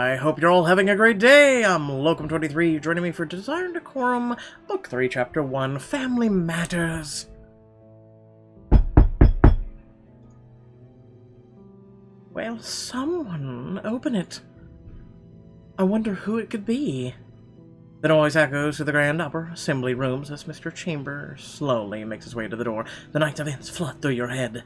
I hope you're all having a great day. I'm Locum23, joining me for Desire Decorum, Book 3, Chapter 1, Family Matters. Well, someone open it. I wonder who it could be. The noise echoes through the grand upper assembly rooms as Mr. Chambers slowly makes his way to the door. The night's events flood through your head.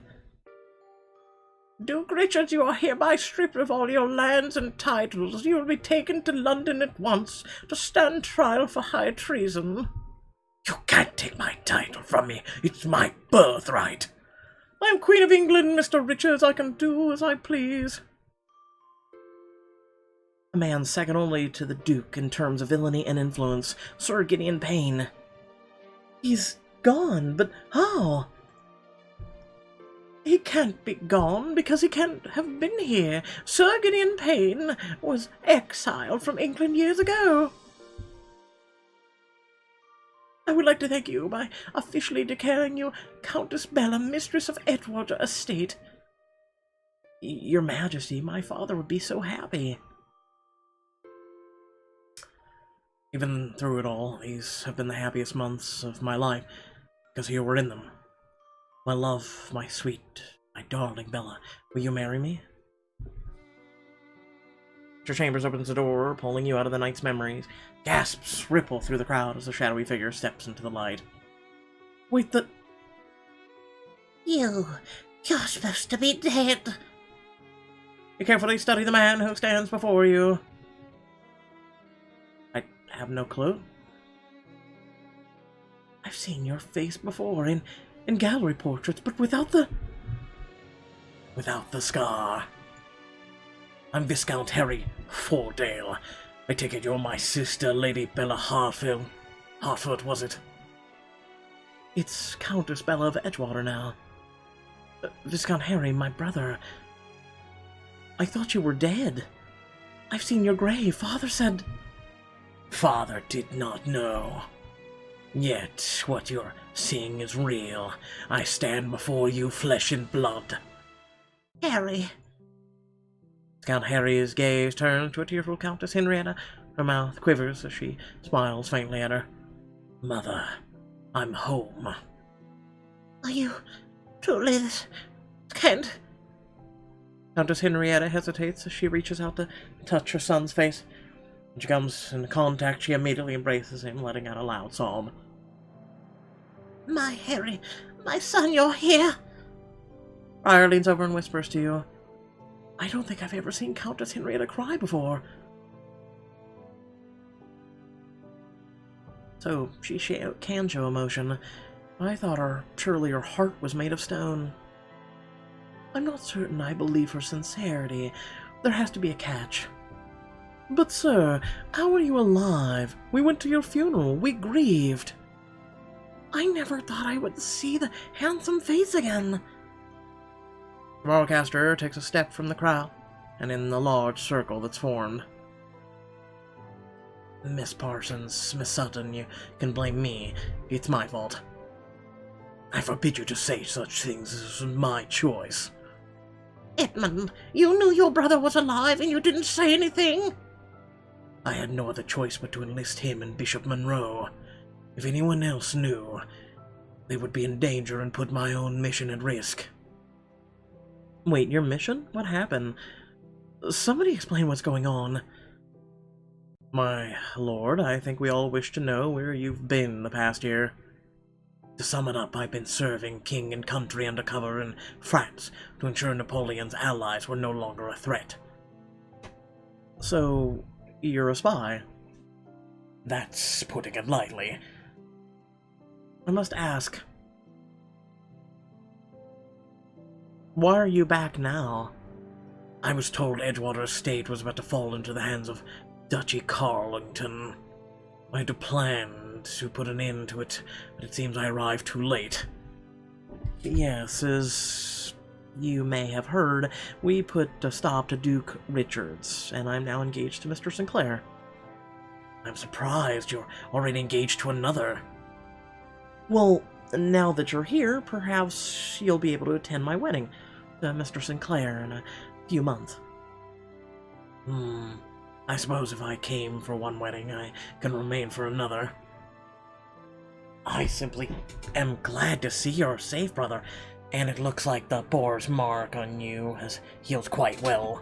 Duke Richard, you are hereby stripped of all your lands and titles. You will be taken to London at once to stand trial for high treason. You can't take my title from me. It's my birthright. I am Queen of England, Mr. Richards. I can do as I please. A man second only to the Duke in terms of villainy and influence, Sir Gideon Payne. He's gone, but how? He can't be gone, because he can't have been here. Sir Gideon Payne was exiled from England years ago. I would like to thank you by officially declaring you Countess Bella, mistress of Edgewater Estate. Your Majesty, my father would be so happy. Even through it all, these have been the happiest months of my life, because you were in them. My love, my sweet, my darling Bella, will you marry me? Mr. Chambers opens the door, pulling you out of the night's memories. Gasps ripple through the crowd as the shadowy figure steps into the light. Wait, You're supposed to be dead. You carefully study the man who stands before you. I have no clue. I've seen your face before in gallery portraits, but without the scar. I'm Viscount Harry Fordale. I take it you're my sister, Lady Bella Hartfield. Hartford, was it? It's Countess Bella of Edgewater now. Viscount Harry, my brother. I thought you were dead. I've seen your grave. Father said... Father did not know. Yet, what you're seeing is real. I stand before you, flesh and blood. Harry. Viscount Harry's gaze turns to a tearful Countess Henrietta. Her mouth quivers as she smiles faintly at her. Mother, I'm home. Are you truly this kind? Countess Henrietta hesitates as she reaches out to touch her son's face. When she comes in contact, she immediately embraces him, letting out a loud sob. My Harry, my son, you're here. Friar leans over and whispers to you. I don't think I've ever seen Countess Henrietta cry before. So, she can show emotion. I thought surely her heart was made of stone. I'm not certain I believe her sincerity. There has to be a catch. But sir, how are you alive? We went to your funeral. We grieved. I never thought I would see the handsome face again. The broadcaster takes a step from the crowd, and in the large circle that's formed. Miss Parsons, Miss Sutton, you can blame me. It's my fault. I forbid you to say such things. This was my choice. Edmund, you knew your brother was alive and you didn't say anything? I had no other choice but to enlist him and Bishop Monroe. If anyone else knew, they would be in danger and put my own mission at risk. Wait, your mission? What happened? Somebody explain what's going on. My lord, I think we all wish to know where you've been the past year. To sum it up, I've been serving king and country undercover in France to ensure Napoleon's allies were no longer a threat. So, you're a spy? That's putting it lightly. I must ask, why are you back now? I was told Edgewater Estate was about to fall into the hands of Duchy Carlington. I had to plan to put an end to it, but it seems I arrived too late. Yes, as you may have heard, we put a stop to Duke Richards, and I'm now engaged to Mr. Sinclair. I'm surprised you're already engaged to another. Well, now that you're here, perhaps you'll be able to attend my wedding to Mr. Sinclair in a few months. I suppose if I came for one wedding, I can remain for another. I simply am glad to see you're safe, brother, and it looks like the boar's mark on you has healed quite well.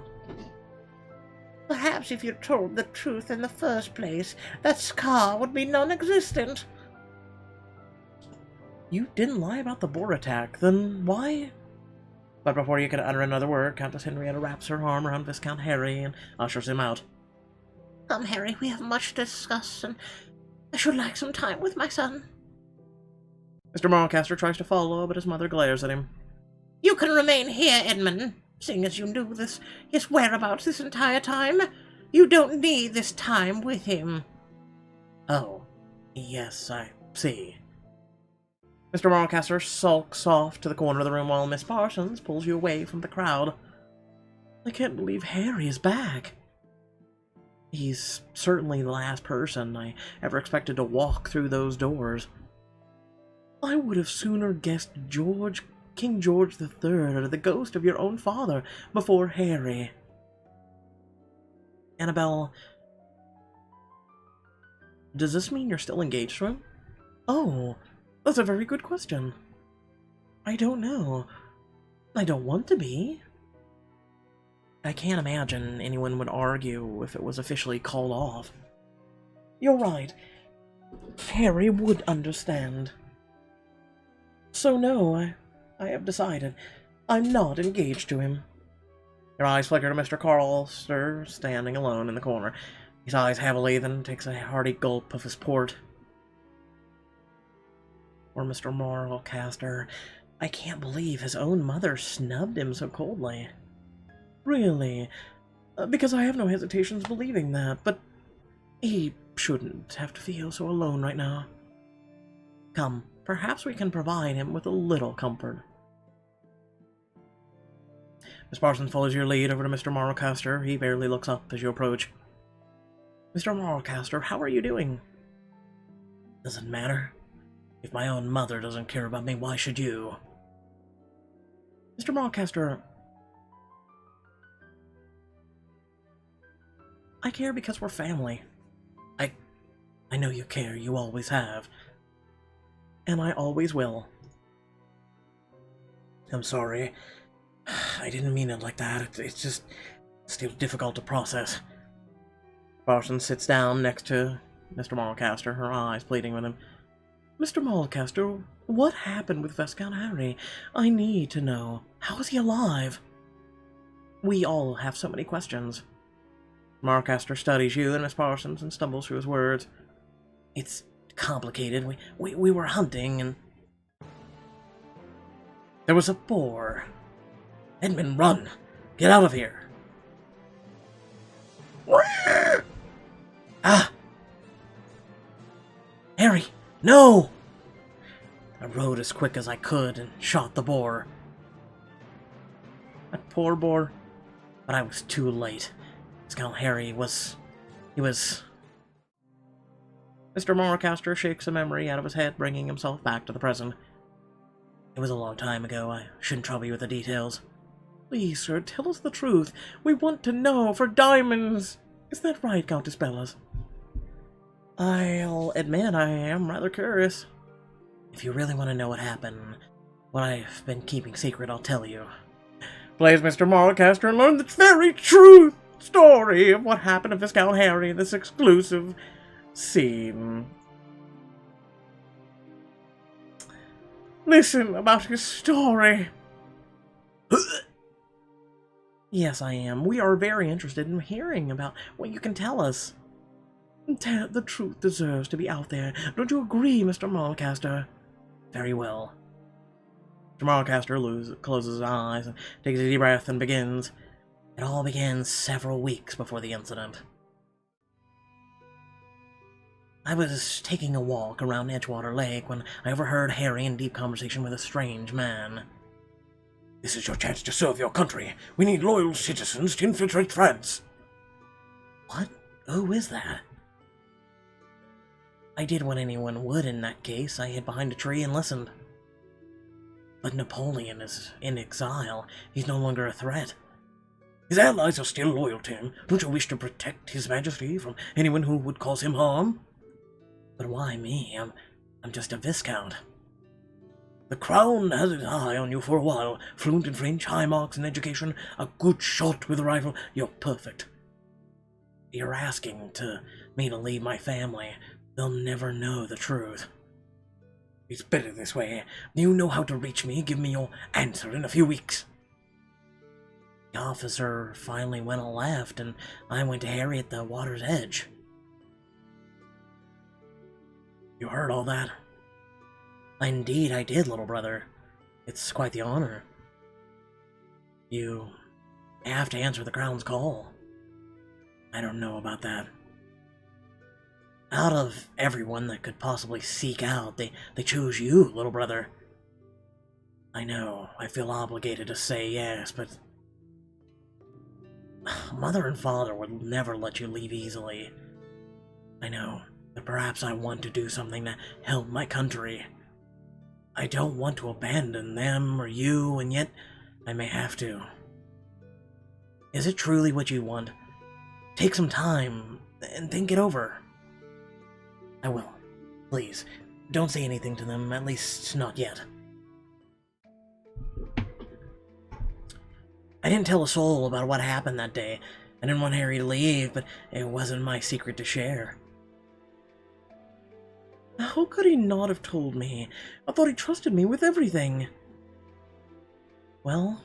Perhaps if you told the truth in the first place, that scar would be non-existent. You didn't lie about the boar attack, then why? But before you can utter another word, Countess Henrietta wraps her arm around Viscount Harry and ushers him out. Come, Harry, we have much to discuss, and I should like some time with my son. Mr. Marlcaster tries to follow, but his mother glares at him. You can remain here, Edmund, seeing as you knew his whereabouts this entire time. You don't need this time with him. Oh, yes, I see. Mr. Marlcaster sulks off to the corner of the room while Miss Parsons pulls you away from the crowd. I can't believe Harry is back. He's certainly the last person I ever expected to walk through those doors. I would have sooner guessed King George III, or the ghost of your own father, before Harry. Annabelle, does this mean you're still engaged to him? Oh, that's a very good question. I don't know. I don't want to be. I can't imagine anyone would argue if it was officially called off. You're right. Harry would understand. So no, I have decided. I'm not engaged to him. Your eyes flicker to Mr. Carlster, standing alone in the corner. He sighs heavily, then takes a hearty gulp of his port. Or Mr. Marlcaster, I can't believe his own mother snubbed him so coldly. Really? Because I have no hesitations believing that, but he shouldn't have to feel so alone right now. Come, perhaps we can provide him with a little comfort. Miss Parsons follows your lead over to Mr. Marlcaster. He barely looks up as you approach. Mr. Marlcaster, how are you doing? Doesn't matter. If my own mother doesn't care about me, why should you? Mr. Marlcaster, I care because we're family. I know you care, you always have. And I always will. I'm sorry. I didn't mean it like that. It's just still difficult to process. Parsons sits down next to Mr. Marlcaster, her eyes pleading with him. Mr. Marlcaster, what happened with Viscount Harry? I need to know. How is he alive? We all have so many questions. Marlcaster studies you and Miss Parsons and stumbles through his words. It's complicated. We were hunting and there was a boar. Edmund, run! Get out of here! Ah! Harry, no! I rode as quick as I could and shot the boar. That poor boar. But I was too late. Viscount Harry he was... Mr. Marlcaster shakes a memory out of his head, bringing himself back to the present. It was a long time ago. I shouldn't trouble you with the details. Please, sir, tell us the truth. We want to know for diamonds. Is that right, Countess Bellas? I'll admit I am rather curious. If you really want to know what happened, what I've been keeping secret, I'll tell you. Please, Mr. Marlcaster, and learn the very true story of what happened to Viscount Harry in this exclusive scene. Listen about his story. Yes, I am. We are very interested in hearing about what you can tell us. The truth deserves to be out there. Don't you agree, Mr. Marlcaster? Very well. Mr. Marlcaster closes his eyes and takes a deep breath and begins. It all began several weeks before the incident. I was taking a walk around Edgewater Lake when I overheard Harry in deep conversation with a strange man. This is your chance to serve your country. We need loyal citizens to infiltrate France. What? Who is that? I did what anyone would in that case. I hid behind a tree and listened. But Napoleon is in exile. He's no longer a threat. His allies are still loyal to him. Don't you wish to protect His Majesty from anyone who would cause him harm? But why me? I'm just a Viscount. The Crown has its eye on you for a while. Fluent in French, high marks in education, a good shot with a rifle. You're perfect. You're asking me to leave my family. They'll never know the truth. It's better this way. You know how to reach me. Give me your answer in a few weeks. The officer finally went left, and I went to Harry at the water's edge. You heard all that? Indeed, I did, little brother. It's quite the honor. You have to answer the Crown's call. I don't know about that. Out of everyone that could possibly seek out, they chose you, little brother. I know, I feel obligated to say yes, but Mother and Father would never let you leave easily. I know, but perhaps I want to do something to help my country. I don't want to abandon them or you, and yet I may have to. Is it truly what you want? Take some time and think it over. I will. Please, don't say anything to them, at least not yet. I didn't tell a soul about what happened that day. I didn't want Harry to leave, but it wasn't my secret to share. How could he not have told me? I thought he trusted me with everything. Well,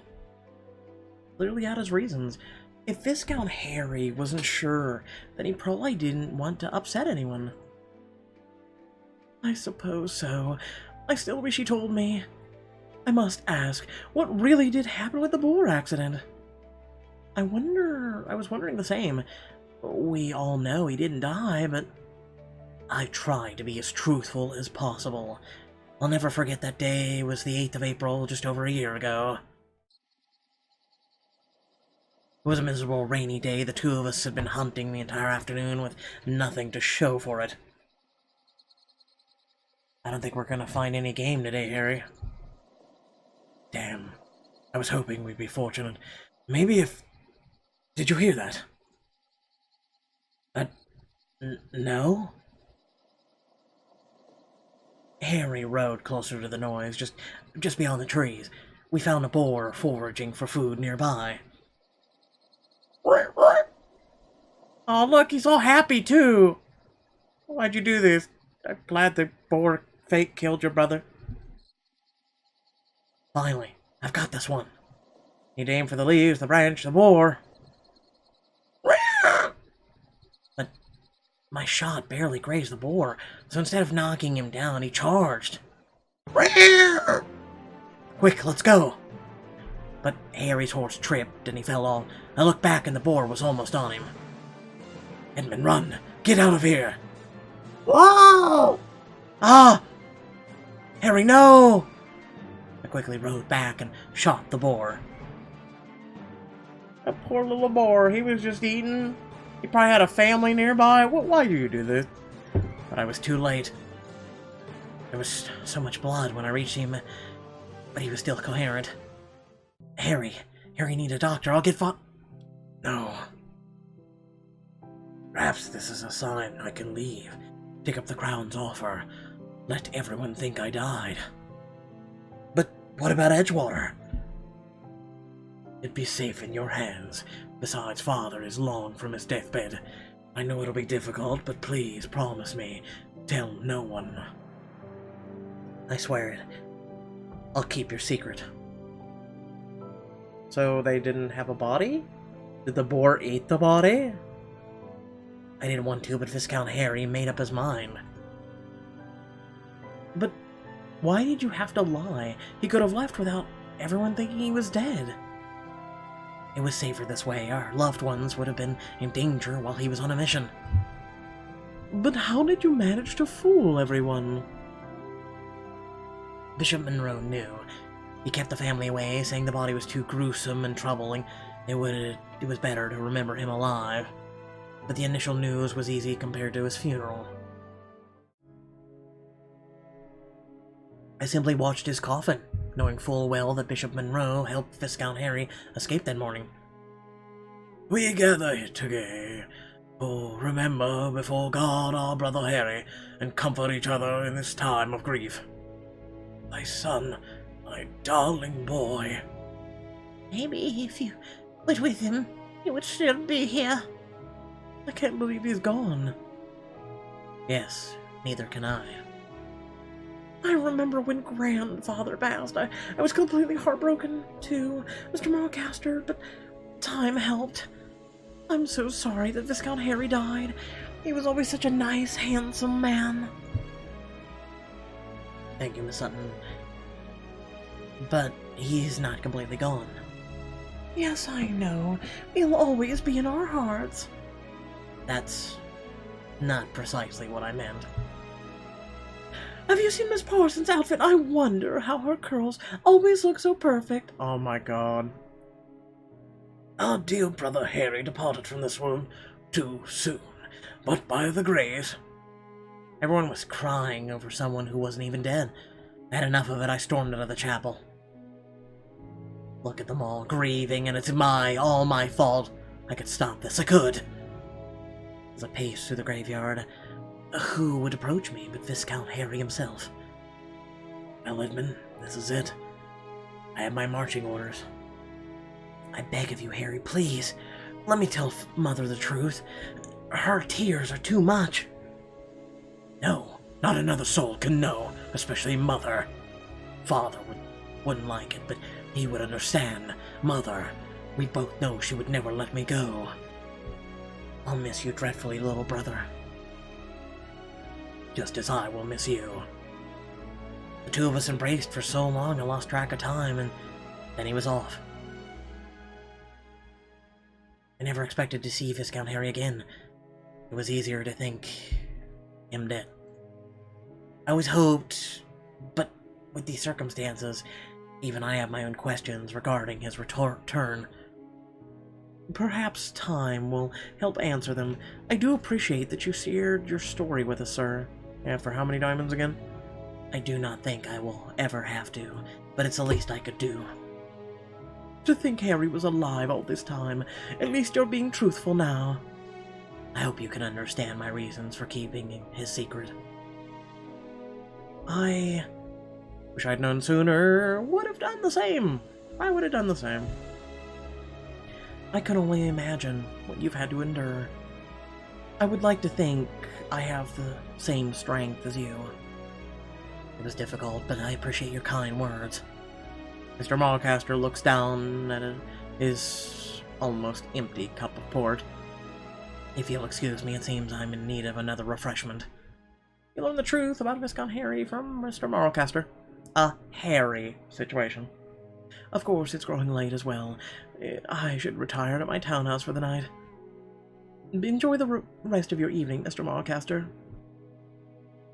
clearly had his reasons. If Viscount Harry wasn't sure, then he probably didn't want to upset anyone. I suppose so. I still wish he told me. I must ask, what really did happen with the boar accident? I was wondering the same. We all know he didn't die, but I tried to be as truthful as possible. I'll never forget that day. It was the 8th of April, just over a year ago. It was a miserable rainy day. The two of us had been hunting the entire afternoon with nothing to show for it. I don't think we're gonna find any game today, Harry. Damn. I was hoping we'd be fortunate. Maybe if... Did you hear that? No? Harry rode closer to the noise, just beyond the trees. We found a boar foraging for food nearby. Oh, look, he's all happy, too. Why'd you do this? I'm glad the boar fate killed your brother. Finally, I've got this one. He'd aim for the leaves, the branch, the boar. But my shot barely grazed the boar, so instead of knocking him down, he charged. Quick, let's go. But Harry's horse tripped and he fell off. I looked back and the boar was almost on him. Edmund, run! Get out of here! Whoa! Ah! Harry, no! I quickly rode back and shot the boar. That poor little boar, he was just eating. He probably had a family nearby. Why do you do this? But I was too late. There was so much blood when I reached him, but he was still coherent. Harry need a doctor. I'll get No. Perhaps this is a sign I can leave. Take up the Crown's offer. Let everyone think I died. But what about Edgewater? It'd be safe in your hands. Besides, Father is long from his deathbed. I know it'll be difficult, but please promise me, tell no one. I swear it. I'll keep your secret. So they didn't have a body? Did the boar eat the body? I didn't want to, but Viscount Harry made up his mind. But why did you have to lie? He could have left without everyone thinking he was dead. It was safer this way. Our loved ones would have been in danger while he was on a mission. But how did you manage to fool everyone? Bishop Monroe knew. He kept the family away, saying the body was too gruesome and troubling. It was better to remember him alive. But the initial news was easy compared to his funeral. I simply watched his coffin, knowing full well that Bishop Monroe helped Viscount Harry escape that morning. We gather here today to remember before God our brother Harry and comfort each other in this time of grief. Thy son, my darling boy. Maybe if you went with him, he would still be here. I can't believe he's gone. Yes, neither can I. I remember when grandfather passed. I was completely heartbroken, too, Mr. Mulcaster, but time helped. I'm so sorry that Viscount Harry died. He was always such a nice, handsome man. Thank you, Miss Sutton. But he's not completely gone. Yes, I know. He'll always be in our hearts. That's not precisely what I meant. Have you seen Miss Parsons' outfit? I wonder how her curls always look so perfect. Oh my god. Our dear brother Harry departed from this world too soon, but by the grace. Everyone was crying over someone who wasn't even dead. I had enough of it. I stormed out of the chapel. Look at them all grieving, and it's all my fault. I could stop this. I could. As I paced through the graveyard, who would approach me but Viscount Harry himself? Well, Edmund, this is it. I have my marching orders. I beg of you, Harry, please, let me tell Mother the truth. Her tears are too much. No, not another soul can know, especially Mother. Father wouldn't like it, but he would understand. Mother, we both know she would never let me go. I'll miss you dreadfully, little brother. Just as I will miss you. The two of us embraced for so long I lost track of time, and then he was off. I never expected to see Viscount Harry again. It was easier to think him dead. I always hoped, but with these circumstances, even I have my own questions regarding his return. Perhaps time will help answer them. I do appreciate that you shared your story with us, sir. And for how many diamonds again? I do not think I will ever have to, but it's the least I could do. To think Harry was alive all this time. At least you're being truthful now. I hope you can understand my reasons for keeping his secret. I wish I'd known sooner. Would have done the same. I would have done the same. I can only imagine what you've had to endure. I would like to think I have the same strength as you. It was difficult, but I appreciate your kind words. Mr. Mulcaster looks down at his almost empty cup of port. If you'll excuse me, it seems I'm in need of another refreshment. You learn the truth about Viscount Harry from Mr. Mulcaster. A Harry situation. Of course, it's growing late as well. I should retire at my townhouse for the night. Enjoy the rest of your evening, Mr. Mulcaster.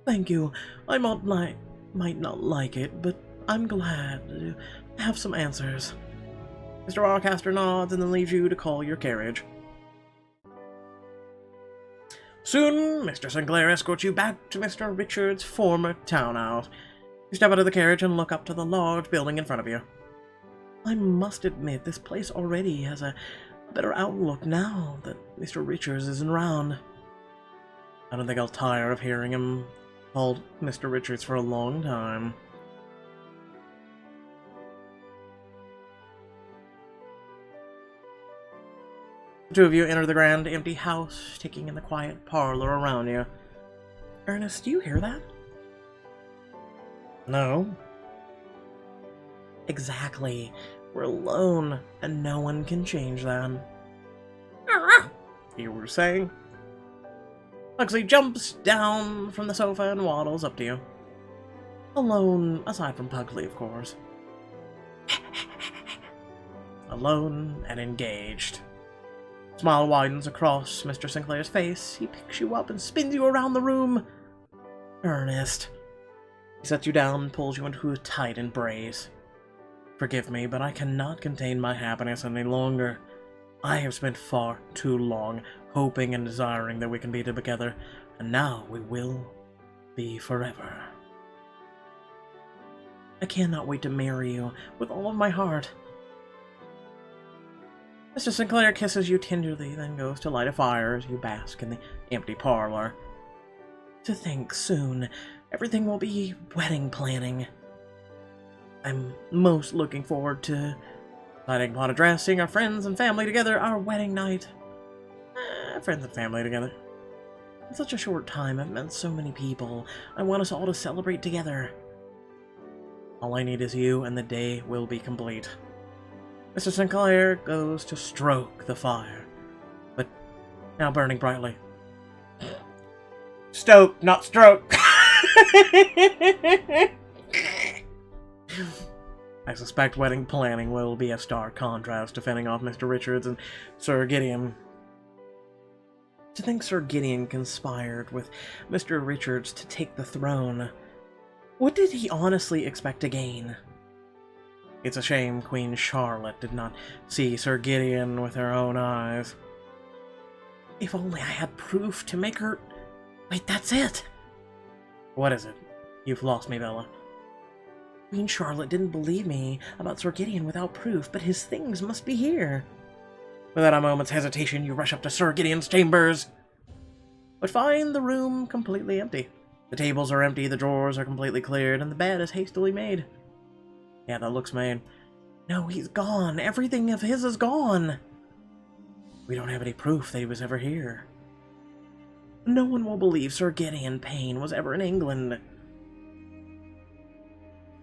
Thank you. I might not like it, but I'm glad to have some answers. Mr. Mulcaster nods and then leaves you to call your carriage. Soon, Mr. Sinclair escorts you back to Mr. Richard's former townhouse. You step out of the carriage and look up to the large building in front of you. I must admit, this place already has a better outlook now that Mr. Richards isn't around. I don't think I'll tire of hearing him called Mr. Richards for a long time. The two of you enter the grand, empty house, taking in the quiet parlor around you. Ernest, do you hear that? No. Exactly. We're alone, and no one can change that. You were saying? Huxley jumps down from the sofa and waddles up to you. Alone, aside from Pugsley, of course. Alone and engaged. Smile widens across Mr. Sinclair's face. He picks you up and spins you around the room. Ernest. He sets you down and pulls you into a tight embrace. Forgive me, but I cannot contain my happiness any longer. I have spent far too long hoping and desiring that we can be together, and now we will be forever. I cannot wait to marry you with all of my heart. Mr. Sinclair kisses you tenderly, then goes to light a fire as you bask in the empty parlor. To think soon, everything will be wedding planning. I'm most looking forward to deciding upon a dress, seeing our friends and family together, our wedding night. Friends and family together. In such a short time, I've met so many people. I want us all to celebrate together. All I need is you, and the day will be complete. Mr. Sinclair goes to stroke the fire, but now burning brightly. Stoke, not stroke! I suspect wedding planning will be a stark contrast to fending off Mr. Richards and Sir Gideon. To think Sir Gideon conspired with Mr. Richards to take the throne. What did he honestly expect to gain? It's a shame Queen Charlotte did not see Sir Gideon with her own eyes. If only I had proof to make her... Wait, that's it! What is it? You've lost me, Bella. Queen Charlotte didn't believe me about Sir Gideon without proof, but his things must be here. Without a moment's hesitation, you rush up to Sir Gideon's chambers, but find the room completely empty. The tables are empty, the drawers are completely cleared, and the bed is hastily made. Yeah, that looks made. No, he's gone. Everything of his is gone. We don't have any proof that he was ever here. No one will believe Sir Gideon Payne was ever in England.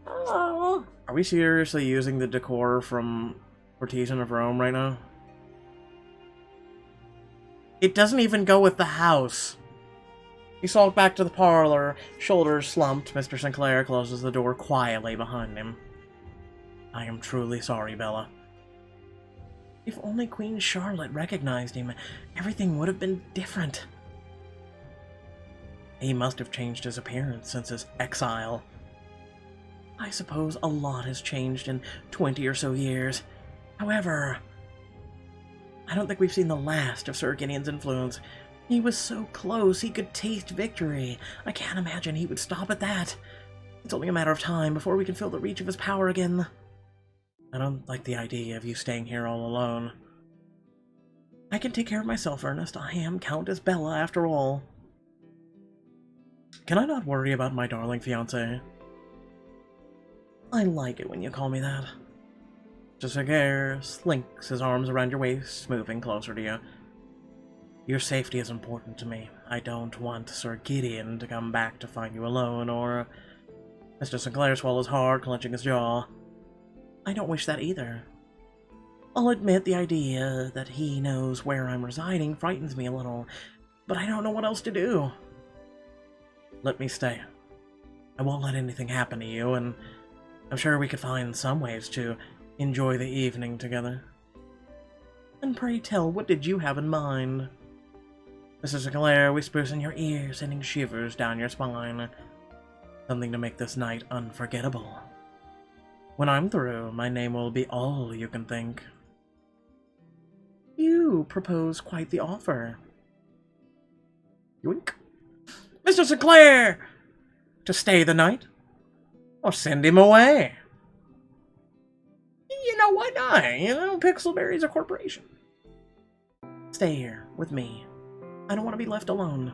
Oh. Are we seriously using the decor from Partisan of Rome right now? It doesn't even go with the house. He sulked back to the parlor, shoulders slumped. Mr. Sinclair closes the door quietly behind him. I am truly sorry, Bella. If only Queen Charlotte recognized him, everything would have been different. He must have changed his appearance since his exile. I suppose a lot has changed in 20 or so years. However, I don't think we've seen the last of Sir Gideon's influence. He was so close, he could taste victory. I can't imagine he would stop at that. It's only a matter of time before we can feel the reach of his power again. I don't like the idea of you staying here all alone. I can take care of myself, Ernest. I am Countess Bella, after all. Can I not worry about my darling fiancé? I like it when you call me that. Mr. Sinclair slinks his arms around your waist, moving closer to you. Your safety is important to me. I don't want Sir Gideon to come back to find you alone, or... Mr. Sinclair swallows hard, clenching his jaw. I don't wish that either. I'll admit the idea that he knows where I'm residing frightens me a little, but I don't know what else to do. Let me stay. I won't let anything happen to you, and I'm sure we could find some ways to enjoy the evening together. And pray tell, what did you have in mind? Mr. Sinclair whispers in your ear, sending shivers down your spine. Something to make this night unforgettable. When I'm through, my name will be all you can think. You propose quite the offer. Yoink. Mr. Sinclair! To stay the night? Or send him away? You know, why not? Pixelberry's a corporation. Stay here, with me. I don't want to be left alone.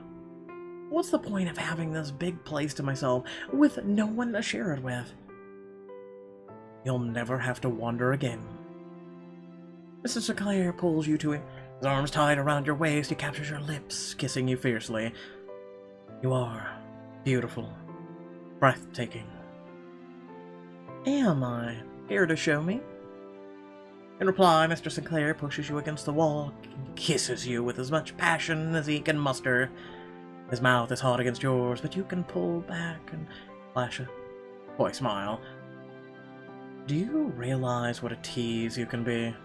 What's the point of having this big place to myself, with no one to share it with? You'll never have to wander again. Mr. Sinclair pulls you to him, his arms tied around your waist. He captures your lips, kissing you fiercely. You are beautiful, breathtaking. Am I? Care to show me? In reply, Mr. Sinclair pushes you against the wall and kisses you with as much passion as he can muster. His mouth is hot against yours, but you can pull back and flash a coy smile. Do you realize what a tease you can be?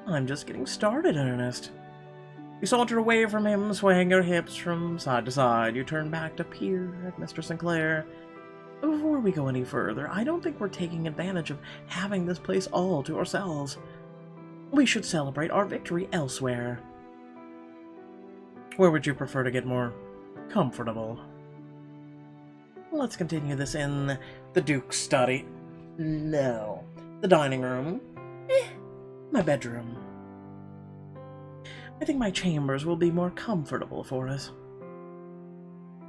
I'm just getting started, Ernest. You saunter away from him, swaying your hips from side to side. You turn back to peer at Mr. Sinclair. Before we go any further, I don't think we're taking advantage of having this place all to ourselves. We should celebrate our victory elsewhere. Where would you prefer to get more comfortable? Let's continue this in the Duke's study. No. The dining room? My bedroom. I think my chambers will be more comfortable for us.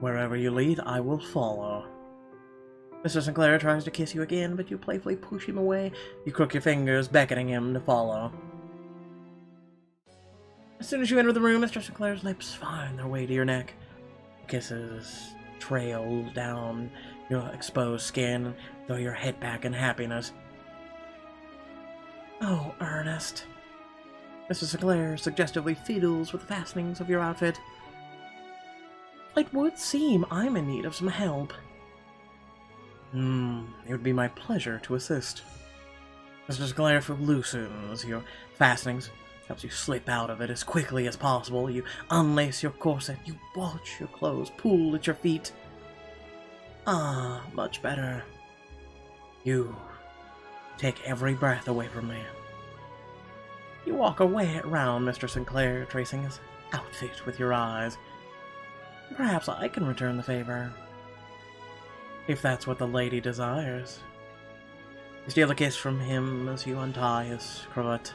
Wherever you lead, I will follow. Mr. Sinclair tries to kiss you again, but you playfully push him away. You crook your fingers, beckoning him to follow. As soon as you enter the room, Mr. Sinclair's lips find their way to your neck. Kisses trail down your exposed skin, throw your head back in happiness. Oh, Ernest. Mr. Sinclair suggestively fiddles with the fastenings of your outfit. It would seem I'm in need of some help. It would be my pleasure to assist. Mr. Sinclair loosens your fastenings, helps you slip out of it as quickly as possible. You unlace your corset, you watch your clothes pool at your feet. Ah, much better. You take every breath away from me. You walk away around Mr. Sinclair, tracing his outfit with your eyes. Perhaps I can return the favor, if that's what the lady desires. You steal a kiss from him as you untie his cravat,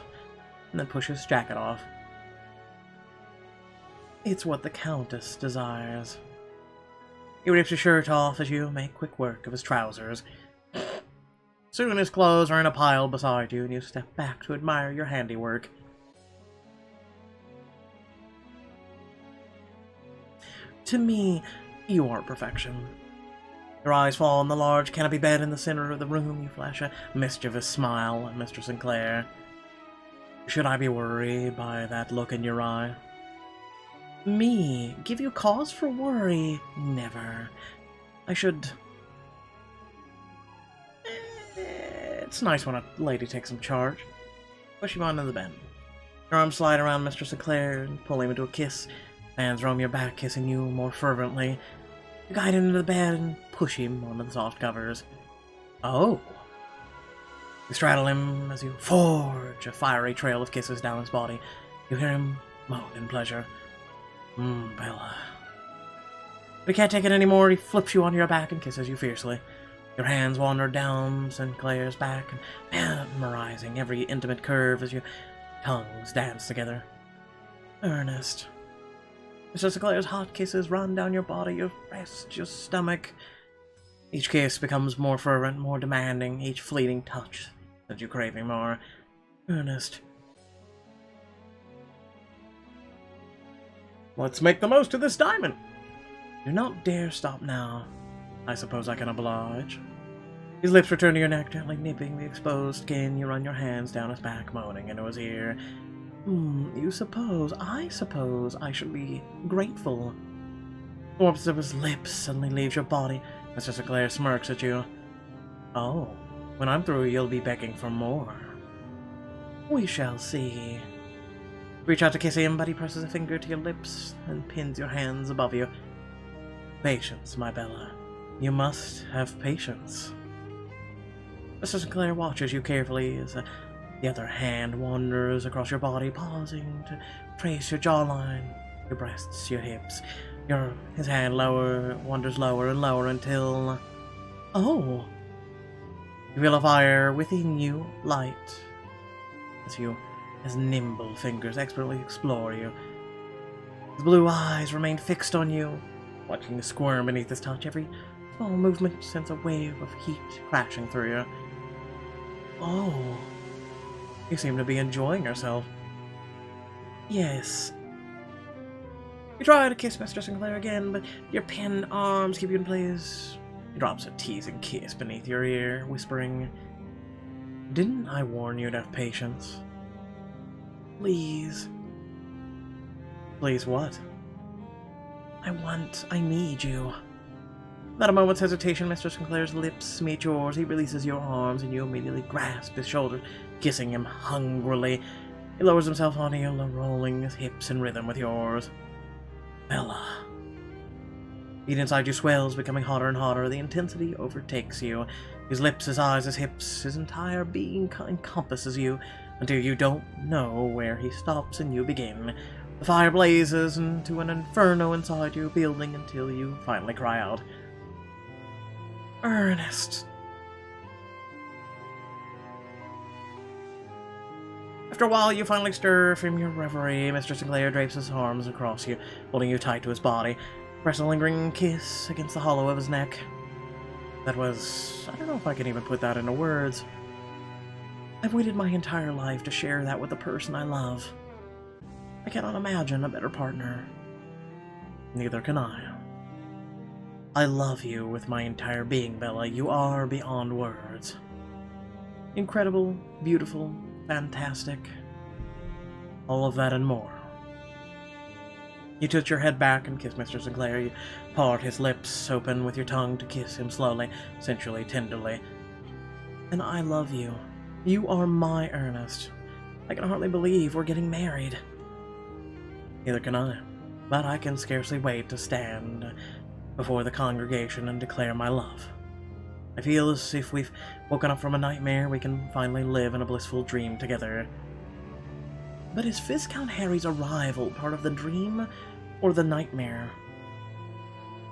and then push his jacket off. It's what the Countess desires. He rips his shirt off as you make quick work of his trousers. Soon his clothes are in a pile beside you, and you step back to admire your handiwork. To me, you are perfection. Your eyes fall on the large canopy bed in the center of the room. You flash a mischievous smile at Mr. Sinclair. Should I be worried by that look in your eye? Me? Give you cause for worry? Never. I should... It's nice when a lady takes some charge. Push him onto the bed. Your arms slide around Mr. Sinclair and pull him into a kiss. Hands roam your back, kissing you more fervently. You guide him into the bed and push him onto the soft covers. Oh. You straddle him as you forge a fiery trail of kisses down his body. You hear him moan in pleasure. Bella. But he can't take it anymore. He flips you onto your back and kisses you fiercely. Your hands wander down Sinclair's back, memorizing every intimate curve as your tongues dance together. Ernest. Mr. Sinclair's hot kisses run down your body, your breast, your stomach. Each kiss becomes more fervent, more demanding, each fleeting touch sends you craving more. Ernest. Let's make the most of this diamond. Do not dare stop now. I suppose I can oblige. His lips return to your neck, gently nipping the exposed skin. You run your hands down his back, moaning into his ear. You suppose, I suppose I should be grateful. The warmth of his lips suddenly leaves your body. Mr. Sinclair smirks at you. Oh, when I'm through, you'll be begging for more. We shall see. Reach out to kiss him, but he presses a finger to your lips and pins your hands above you. Patience, my Bella. You must have patience. Mr. Sinclair watches you carefully as the other hand wanders across your body, pausing to trace your jawline, your breasts, your hips. His hand wanders lower and lower until... Oh! You feel a fire within you light as nimble fingers expertly explore you. His blue eyes remain fixed on you, watching you squirm beneath his touch. Every small movement sends a wave of heat crashing through you. Oh, you seem to be enjoying yourself. Yes. You try to kiss Mr. Sinclair again, but your pinned arms keep you in place. He drops a teasing kiss beneath your ear, whispering, Didn't I warn you to have patience? Please. Please what? I need you. Without a moment's hesitation, Mr. Sinclair's lips meet yours. He releases your arms, and you immediately grasp his shoulder, kissing him hungrily. He lowers himself onto you, rolling his hips in rhythm with yours. Bella. Beat inside you swells, becoming hotter and hotter. The intensity overtakes you. His lips, his eyes, his hips, his entire being encompasses you, until you don't know where he stops and you begin. The fire blazes into an inferno inside you, building until you finally cry out, Ernest. After a while, you finally stir from your reverie. Mr. Sinclair drapes his arms across you, holding you tight to his body. Press a lingering kiss against the hollow of his neck. That was... I don't know if I can even put that into words. I've waited my entire life to share that with the person I love. I cannot imagine a better partner. Neither can I. I love you with my entire being, Bella. You are beyond words. Incredible, beautiful, fantastic. All of that and more. You tilt your head back and kiss Mr. Sinclair. You part his lips open with your tongue to kiss him slowly, sensually, tenderly. And I love you. You are my Ernest. I can hardly believe we're getting married. Neither can I, but I can scarcely wait to stand before the congregation and declare my love. I feel as if we've woken up from a nightmare, we can finally live in a blissful dream together. But is Viscount Harry's arrival part of the dream or the nightmare?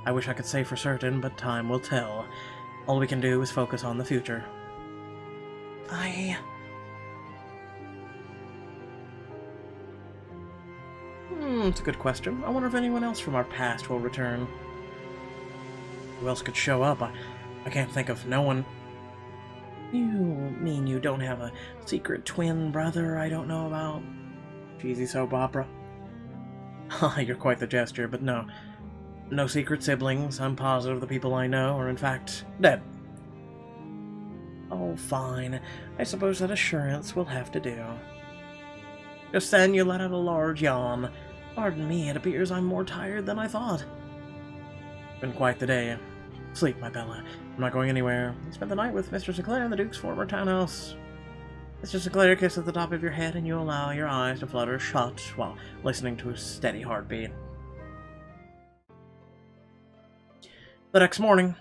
I wish I could say for certain, but time will tell. All we can do is focus on the future. It's a good question. I wonder if anyone else from our past will return. Who else could show up? I can't think of no one. You mean you don't have a secret twin brother I don't know about? Cheesy soap opera. You're quite the gesture, but no. No secret siblings. I'm positive the people I know are in fact dead. Oh, fine. I suppose that assurance will have to do. Just then you let out a large yawn. Pardon me, it appears I'm more tired than I thought. Been quite the day. Sleep, my Bella. I'm not going anywhere. You spent the night with Mr. Sinclair in the Duke's former townhouse. Mr. Sinclair kisses the top of your head and you allow your eyes to flutter shut while listening to his steady heartbeat. The next morning,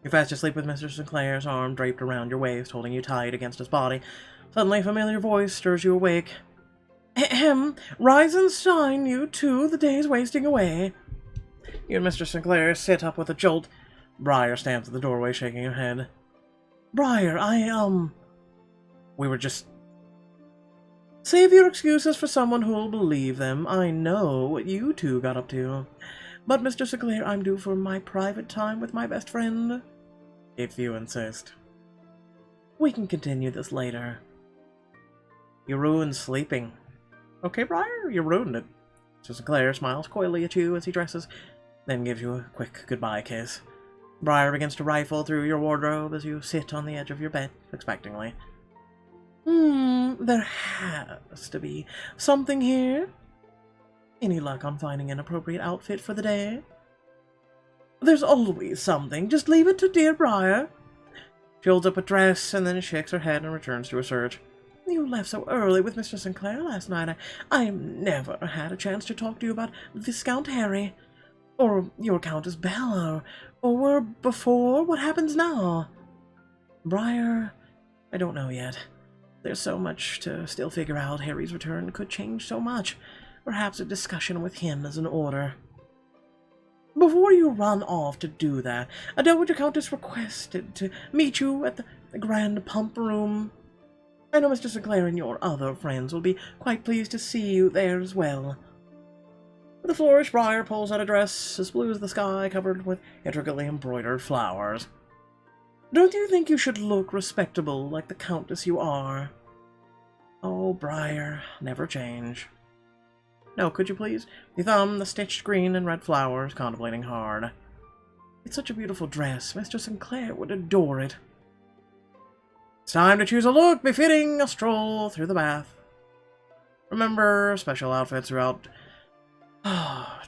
you're fast asleep with Mr. Sinclair's arm draped around your waist, holding you tight against his body. Suddenly a familiar voice stirs you awake. Ahem, rise and shine, you two, the day's wasting away. You and Mr. Sinclair sit up with a jolt. Briar stands at the doorway, shaking her head. Briar, we were just... Save your excuses for someone who'll believe them. I know what you two got up to. But, Mr. Sinclair, I'm due for my private time with my best friend. If you insist. We can continue this later. You ruined sleeping. Okay, Briar, you ruined it. Mr. Sinclair smiles coyly at you as he dresses, then gives you a quick goodbye kiss. Briar begins to rifle through your wardrobe as you sit on the edge of your bed, expectantly. There has to be something here. Any luck on finding an appropriate outfit for the day? There's always something. Just leave it to dear Briar. She holds up a dress and then shakes her head and returns to her search. You left so early with Mr. Sinclair last night. I never had a chance to talk to you about Viscount Harry. Or your Countess Bella. Or before. What happens now? Briar, I don't know yet. There's so much to still figure out. Harry's return could change so much. Perhaps a discussion with him is in order. Before you run off to do that, a Dowager Countess requested to meet you at the Grand Pump Room. I know Mr. Sinclair and your other friends will be quite pleased to see you there as well. With a flourish, Briar pulls out a dress as blue as the sky, covered with intricately embroidered flowers. Don't you think you should look respectable like the Countess you are? Oh, Briar, never change. No, could you please? You thumb the stitched green and red flowers, contemplating hard. It's such a beautiful dress. Mr. Sinclair would adore it. It's time to choose a look befitting a stroll through the bath. Remember, special outfits throughout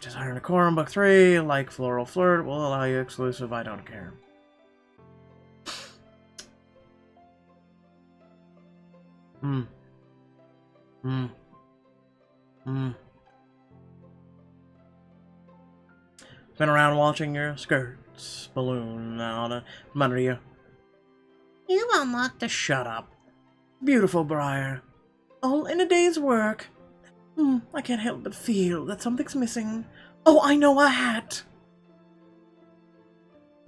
Desire Decorum Book 3, like Floral Flirt, will allow you exclusive I don't care. Been around watching your skirts balloon out from under you. You unlocked a shut up. Beautiful, Briar. All in a day's work. I can't help but feel that something's missing. Oh, I know, a hat.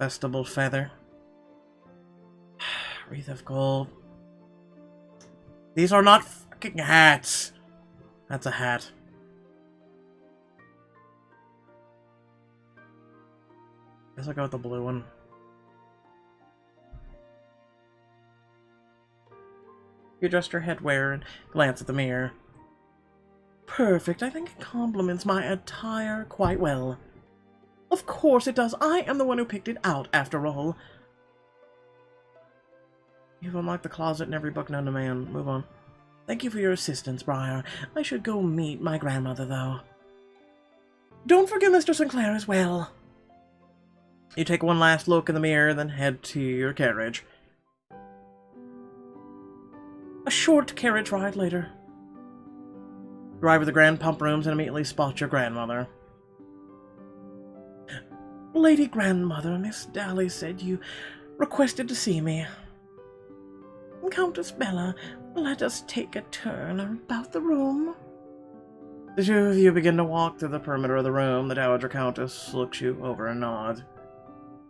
Festival feather. Wreath of gold. These are not fucking hats. That's a hat. Guess I'll go with the blue one. You adjust your headwear and glance at the mirror. Perfect. I think it complements my attire quite well. Of course it does. I am the one who picked it out, after all. You've unlocked the closet in every book known to man. Move on. Thank you for your assistance, Briar. I should go meet my grandmother, though. Don't forget Mr. Sinclair as well. You take one last look in the mirror, then head to your carriage. A short carriage ride later. You arrive at the grand pump rooms and immediately spot your grandmother. Lady Grandmother, Miss Daly said you requested to see me. Countess Bella, let us take a turn about the room. The two of you begin to walk through the perimeter of the room. The Dowager Countess looks you over and nods.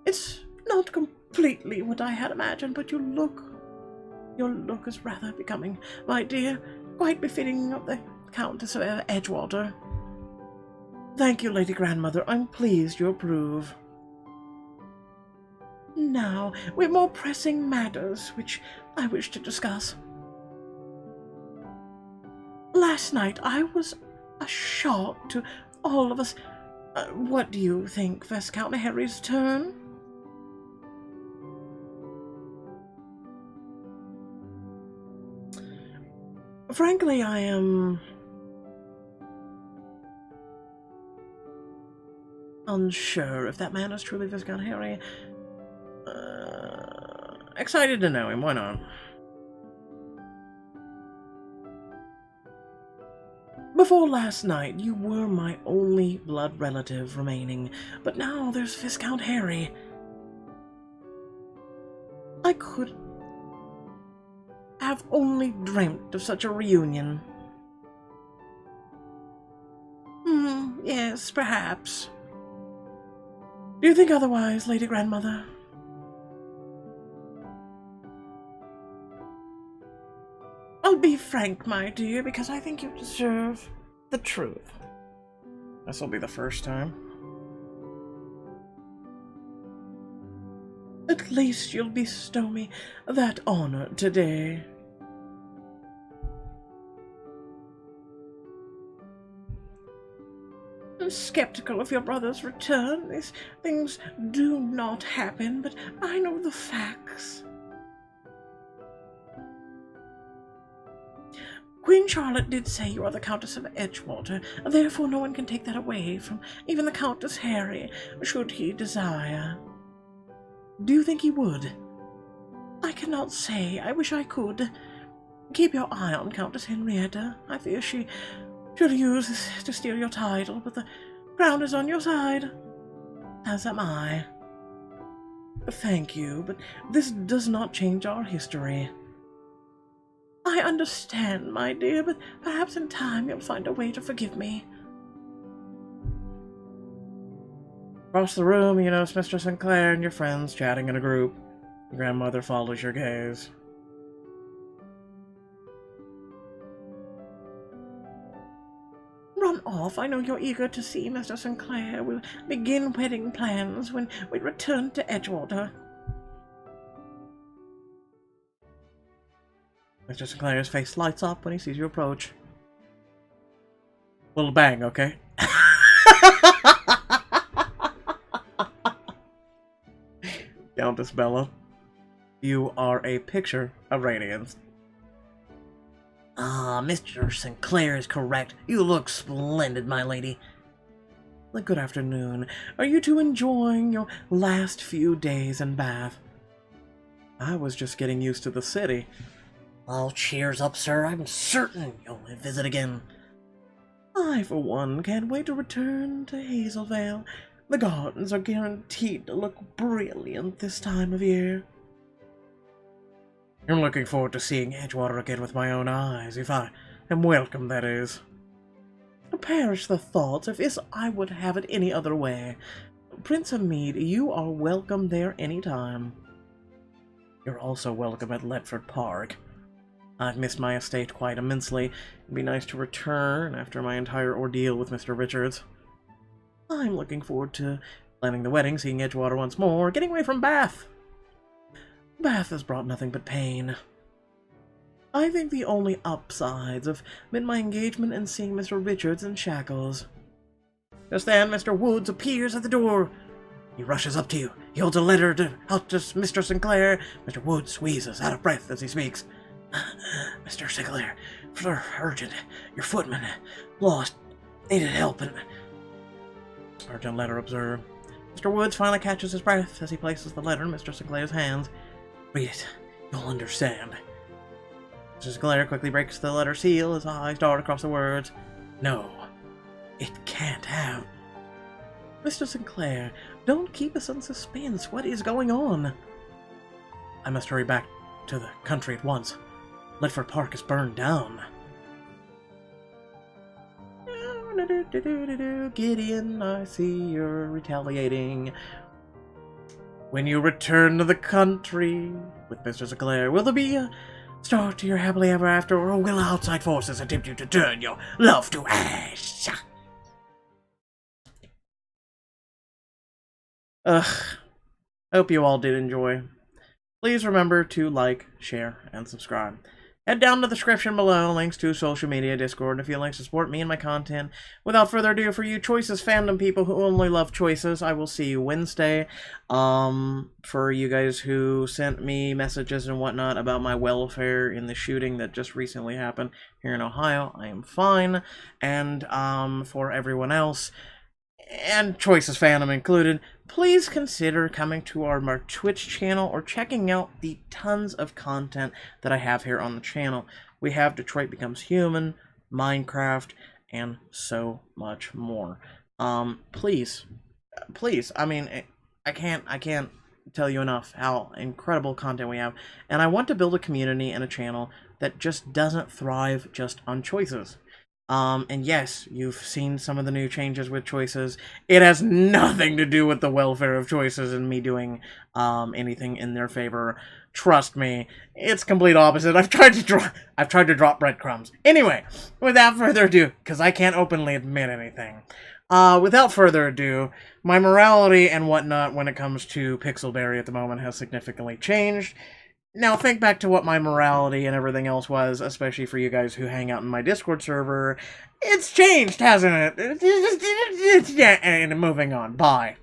It's not completely what I had imagined, but your look is rather becoming, my dear, quite befitting of the Countess of Edgewater. Thank you, Lady Grandmother. I'm pleased you approve. Now, we have more pressing matters which I wish to discuss. Last night I was a shock to all of us. What do you think, Viscount Harry's turn? Frankly, I am unsure if that man is truly Viscount Harry. Excited to know him, why not? Before last night, you were my only blood relative remaining, but now there's Viscount Harry. I could have only dreamt of such a reunion. Yes, perhaps. Do you think otherwise, Lady Grandmother? I'll be frank, my dear, because I think you deserve the truth. This'll be the first time. At least you'll bestow me that honor today. I'm skeptical of your brother's return. These things do not happen, but I know the facts. Queen Charlotte did say you are the Countess of Edgewater, therefore no one can take that away from even the Countess Harry, should he desire. Do you think he would? I cannot say. I wish I could. Keep your eye on Countess Henrietta. I fear she should use this to steal your title, but the crown is on your side, as am I. Thank you, but this does not change our history. I understand, my dear, but perhaps in time you'll find a way to forgive me. Across the room, you notice Mr. Sinclair and your friends chatting in a group. Your grandmother follows your gaze. Run off. I know you're eager to see Mr. Sinclair. We'll begin wedding plans when we return to Edgewater. Mr. Sinclair's face lights up when he sees you approach. Little bang, okay? Countess Bella, you are a picture of radiance. Ah, Mr. Sinclair is correct. You look splendid, my lady. Well, good afternoon. Are you two enjoying your last few days in Bath? I was just getting used to the city. Oh, cheers up, sir. I'm certain you'll visit again. I, for one, can't wait to return to Hazelvale. The gardens are guaranteed to look brilliant this time of year. I'm looking forward to seeing Edgewater again with my own eyes, if I am welcome, that is. Perish the thoughts, if I would have it any other way. Prince Hamid, you are welcome there any time. You're also welcome at Letford Park. I've missed my estate quite immensely. It'd be nice to return after my entire ordeal with Mr. Richards. I'm looking forward to planning the wedding, seeing Edgewater once more, getting away from Bath. Bath has brought nothing but pain. I think the only upsides have been my engagement in seeing Mr. Richards in shackles. Just then, Mr. Woods appears at the door. He rushes up to you. He holds a letter out to Mr. Sinclair. Mr. Woods wheezes, out of breath as he speaks. Mr. Sinclair, for urgent. Your footman lost. Needed help and... Urgent letter observed. Mr. Woods finally catches his breath as he places the letter in Mr. Sinclair's hands. Read it. You'll understand. Mr. Sinclair quickly breaks the letter seal, his eyes dart across the words. No, it can't have. Mr. Sinclair, don't keep us in suspense. What is going on? I must hurry back to the country at once. Ledford Park is burned down. Gideon, I see you're retaliating. When you return to the country with Mr. Sinclair, will there be a start to your happily ever after, or will outside forces attempt you to turn your love to ash? Hope you all did enjoy. Please remember to like, share, and subscribe. Head down to the description below, links to social media, Discord, and if you'd like to support me and my content. Without further ado, for you Choices fandom people who only love Choices, I will see you Wednesday. For you guys who sent me messages and whatnot about my welfare in the shooting that just recently happened here in Ohio, I am fine. And for everyone else, and Choices fandom included, please consider coming to our Twitch channel or checking out the tons of content that I have here on the channel. We have Detroit Becomes Human, Minecraft, and so much more. Please, I mean, I can't tell you enough how incredible content we have, and I want to build a community and a channel that just doesn't thrive just on Choices. And yes, you've seen some of the new changes with Choices. It has nothing to do with the welfare of Choices and me doing anything in their favor. Trust me, it's complete opposite. I've tried to drop breadcrumbs. Anyway, without further ado, because I can't openly admit anything. Without further ado, my morality and whatnot when it comes to Pixelberry at the moment has significantly changed. Now, think back to what my morality and everything else was, especially for you guys who hang out in my Discord server. It's changed, hasn't it? Yeah, and moving on. Bye.